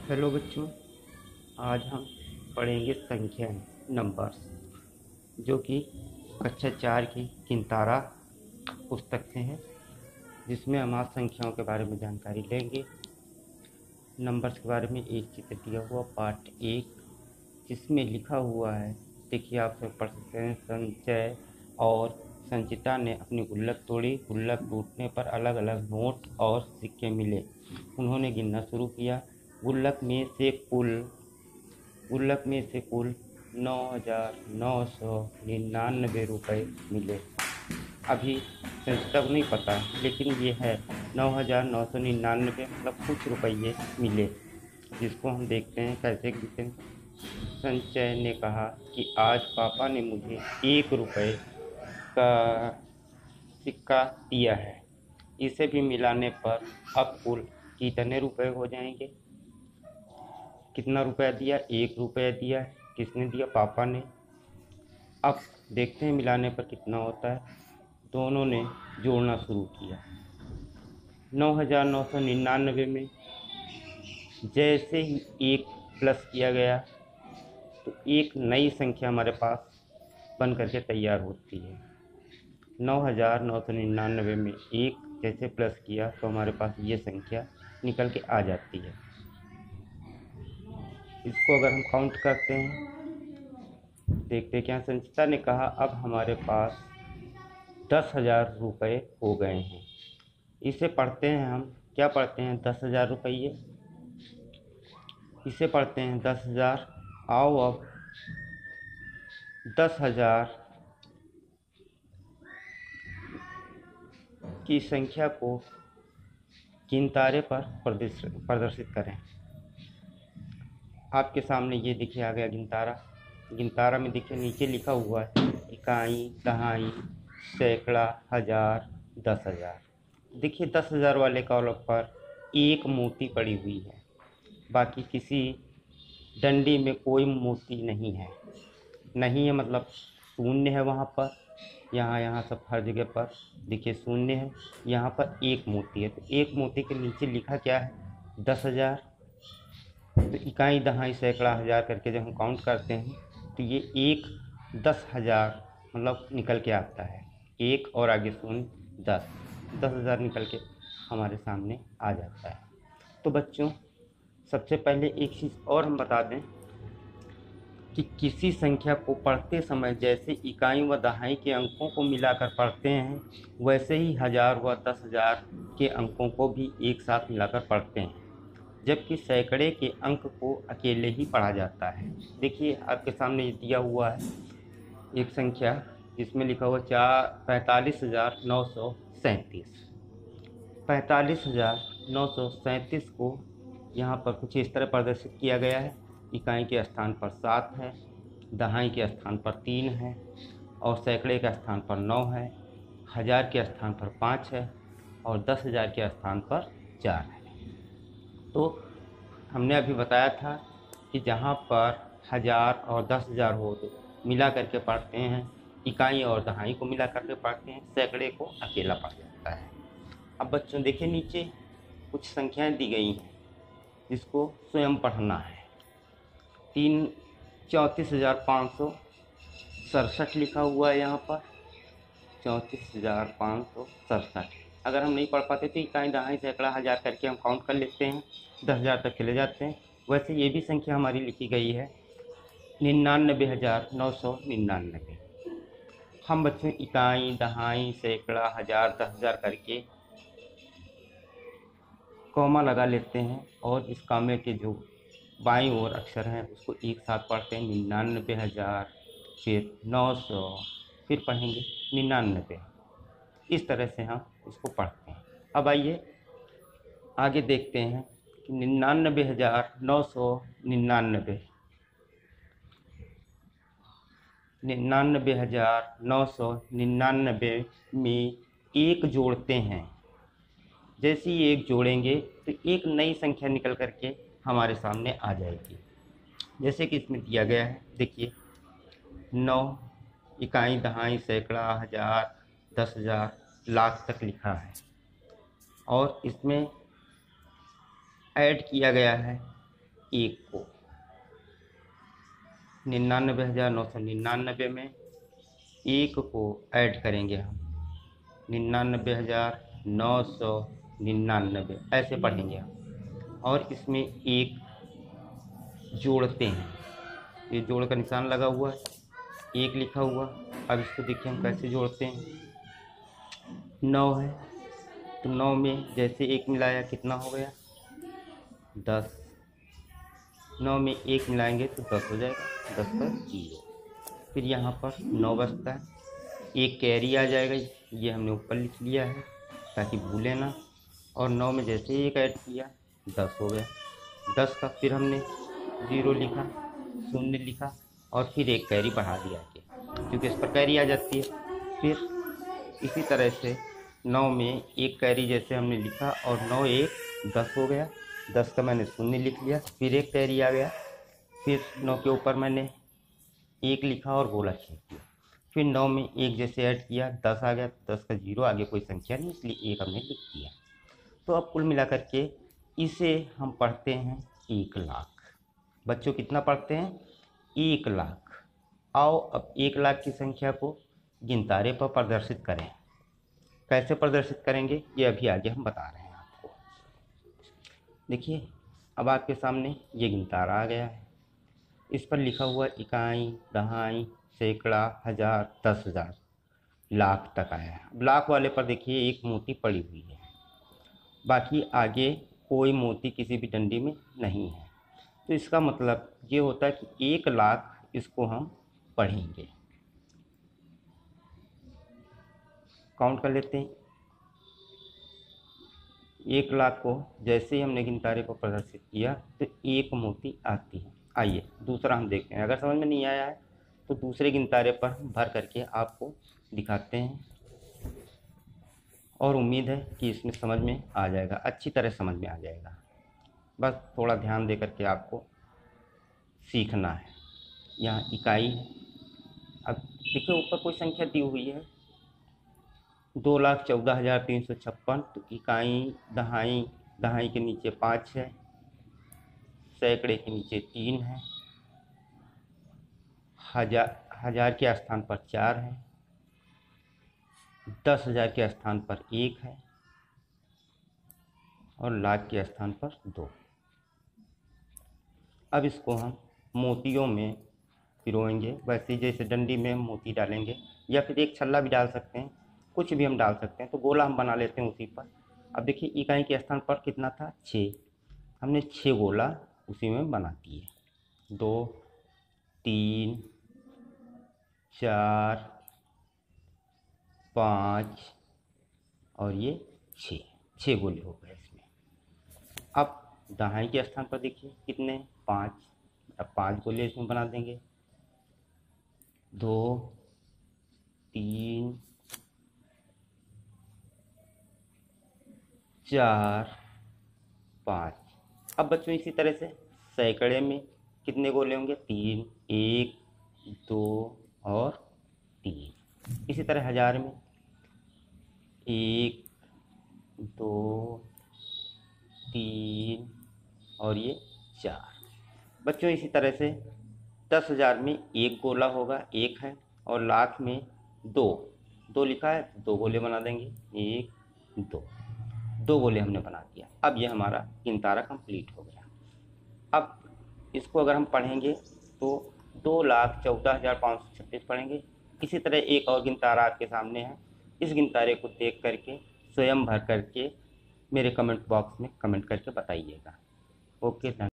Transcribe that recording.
Hello बच्चों, आज हम पढ़ेंगे संख्या नंबर्स, जो कि कक्षा 4 की किंतारा पुस्तक से है, जिसमें हम आज संख्याओं के बारे में जानकारी लेंगे। नंबर्स के बारे में एक चित्र दिया हुआ पार्ट 1, जिसमें लिखा हुआ है, देखिए आप सब पढ़ सकते हैं। संचय और संचिता ने अपनी गुल्लक तोड़ी। गुल्लक टूटने पर अलग अलग नोट और सिक्के मिले। उन्होंने गिनना शुरू किया। गुल्लक में से कुल 9,999 रुपये मिले। अभी संचिता को नहीं पता, लेकिन ये है 9,999, मतलब कुछ रुपये मिले, जिसको हम देखते हैं कैसे गिनते हैं। संचय ने कहा कि आज पापा ने मुझे 1 रुपये का सिक्का दिया है। इसे भी मिलाने पर अब कुल कितने रुपए हो जाएंगे? कितना रुपया दिया? 1 रुपया दिया है। किसने दिया? पापा ने। अब देखते हैं मिलाने पर कितना होता है। दोनों ने जोड़ना शुरू किया। 9,999 में जैसे ही 1 प्लस किया गया तो एक नई संख्या हमारे पास बन करके तैयार होती है। 9,999 में 1 जैसे प्लस किया तो हमारे पास ये संख्या निकल के आ जाती है। इसको अगर हम काउंट करते हैं, देखते क्या। संचिता ने कहा अब हमारे पास 10,000 रुपये हो गए हैं। इसे पढ़ते हैं हम, क्या पढ़ते हैं? 10,000 रुपये। इसे पढ़ते हैं 10,000। आओ अब 10,000 की संख्या को किंतारे पर प्रदर्शित करें। आपके सामने ये देखिए आ गया गिनतारा। गिनतारा में देखिए नीचे लिखा हुआ है इकाई, दहाई, सैकड़ा, हजार, 10,000। देखिए 10,000 वाले कॉलम पर एक मोती पड़ी हुई है, बाकी किसी डंडी में कोई मोती नहीं है। नहीं है मतलब शून्य है वहाँ पर, यहाँ सब हर जगह पर देखिए शून्य है। यहाँ पर एक मोती है, तो एक मोती के नीचे लिखा क्या है? 10,000। तो इकाई, दहाई, सैकड़ा, हजार करके जब हम काउंट करते हैं तो ये 10,000 मतलब निकल के आता है। 1 और आगे शून्य, 10,000 निकल के हमारे सामने आ जाता है। तो बच्चों, सबसे पहले एक चीज़ और हम बता दें कि किसी संख्या को पढ़ते समय जैसे इकाई व दहाई के अंकों को मिलाकर पढ़ते हैं, वैसे ही हजार व 10,000 के अंकों को भी एक साथ मिलाकर पढ़ते हैं, जबकि सैकड़े के अंक को अकेले ही पढ़ा जाता है। देखिए आपके सामने दिया हुआ है एक संख्या, जिसमें लिखा हुआ 45,937। 45,937 को यहाँ पर कुछ इस तरह प्रदर्शित किया गया है। इकाई के स्थान पर 7 है, दहाई के स्थान पर 3 है, और सैकड़े के स्थान पर 9 है, हजार के स्थान पर 5 है, और 10,000 के स्थान पर 4 है। तो हमने अभी बताया था कि जहाँ पर हजार और 10,000 हो तो मिला करके पढ़ते हैं, इकाई और दहाई को मिला करके पढ़ते हैं, सैकड़े को अकेला पढ़ जाता है। अब बच्चों देखिए नीचे कुछ संख्याएं दी गई हैं, जिसको स्वयं पढ़ना है। 34,567 लिखा हुआ है यहाँ पर, 34,567। अगर हम नहीं पढ़ पाते तो इकाई, दहाई, सैकड़ा, हजार करके हम काउंट कर लेते हैं, 10,000 तक चले जाते हैं। वैसे ये भी संख्या हमारी लिखी गई है 99,999। हम बच्चों इकाई, दहाई, सैकड़ा, हजार, 10,000 करके कॉमा लगा लेते हैं, और इस कॉमे के जो बाईं ओर अक्षर हैं उसको एक साथ पढ़ते हैं। 99,000, फिर 900, फिर पढ़ेंगे 99। इस तरह से हम इसको पढ़ते हैं। अब आइए आगे देखते हैं कि 99,999 99,999 में एक जोड़ते हैं। जैसे ही एक जोड़ेंगे तो एक नई संख्या निकल करके हमारे सामने आ जाएगी। जैसे कि इसमें दिया गया है, देखिए 9, इकाई, दहाई, सैकड़ा, हजार, 10,000, लाख तक लिखा है, और इसमें ऐड किया गया है एक को 99,999 में एक को ऐड करेंगे हम 99,999 ऐसे पढ़ेंगे हम। और इसमें एक जोड़ते हैं, ये जोड़ का निशान लगा हुआ है, एक लिखा हुआ। अब इसको देखिए हम कैसे जोड़ते हैं। 9 है तो 9 में जैसे एक मिलाया कितना हो गया 10। 9 में एक मिलाएंगे तो 10 हो जाएगा, 10 का 0। फिर यहाँ पर 9 बचता है, एक कैरी आ जाएगा, ये हमने ऊपर लिख लिया है ताकि भूले ना। और 9 में जैसे ही एक ऐड किया 10 हो गया। 10 का फिर हमने 0 लिखा, 0 लिखा और फिर एक कैरी बढ़ा दिया आगे, क्योंकि इस पर कैरी आ जाती है। फिर इसी तरह से 9 में एक कैरी जैसे हमने लिखा और 9 एक 10 हो गया। 10 का मैंने 0 लिख लिया, फिर एक कैरी आ गया, फिर 9 के ऊपर मैंने एक लिखा और गोला खींच दिया। फिर 9 में एक जैसे ऐड किया 10 आ गया, 10 का 0 आगे कोई संख्या नहीं इसलिए एक हमने लिख दिया। तो अब कुल मिलाकर के इसे हम पढ़ते हैं 1 लाख। बच्चों कितना पढ़ते हैं 1 लाख। आओ अब 1 लाख की संख्या को गिनतारे पर प्रदर्शित करें। कैसे प्रदर्शित करेंगे ये अभी आगे हम बता रहे हैं आपको। देखिए अब आपके सामने ये गिनतारा आ गया है, इस पर लिखा हुआ इकाई, दहाई, सैकड़ा, हज़ार, 10,000, लाख तक आया है। अब लाख वाले पर देखिए एक मोती पड़ी हुई है, बाकी आगे कोई मोती किसी भी डंडी में नहीं है। तो इसका मतलब ये होता है कि 1 लाख इसको हम पढ़ेंगे। काउंट कर लेते हैं। 1 लाख को जैसे ही हमने गिनतारे को प्रदर्शित किया तो एक मोती आती है। आइए दूसरा हम देखते हैं, अगर समझ में नहीं आया है तो दूसरे गिनतारे पर हम भर करके आपको दिखाते हैं और उम्मीद है कि इसमें समझ में आ जाएगा, अच्छी तरह समझ में आ जाएगा। बस थोड़ा ध्यान दे करके आपको सीखना है। यहाँ इकाई है, अब देखिए ऊपर कोई संख्या दी हुई है 2,14,356। तो इकाई, दहाई, दहाई के नीचे 5 है, सैकड़े के नीचे 3 है, हज़ार के स्थान पर 4 है, 10,000 के स्थान पर 1 है और लाख के स्थान पर 2। अब इसको हम मोतियों में पिरोएंगे, वैसे जैसे डंडी में मोती डालेंगे या फिर एक छल्ला भी डाल सकते हैं, कुछ भी हम डाल सकते हैं। तो गोला हम बना लेते हैं उसी पर। अब देखिए इकाई के स्थान पर कितना था 6, हमने 6 गोला उसी में बना दिए। 2, 3, 4, 5 और ये 6 गोले हो गए इसमें। अब दहाई के स्थान पर देखिए कितने 5, अब 5 गोले इसमें बना देंगे। 2, 3, 4, 5। अब बच्चों इसी तरह से सैकड़े में कितने गोले होंगे 3, 1, 2 और 3। इसी तरह हज़ार में 1, 2, 3 और ये 4। बच्चों इसी तरह से 10,000 में एक गोला होगा, 1 है, और लाख में 2 लिखा है, 2 गोले बना देंगे, 1, 2 गोले हमने बना दिया। अब ये हमारा गिनतारा कंप्लीट हो गया। अब इसको अगर हम पढ़ेंगे तो 2,14,536 पढ़ेंगे। इसी तरह एक और गिनतारा आपके सामने है, इस गिनतारे को देख करके स्वयं भर करके मेरे कमेंट बॉक्स में कमेंट करके बताइएगा। ओके, धन्यवाद।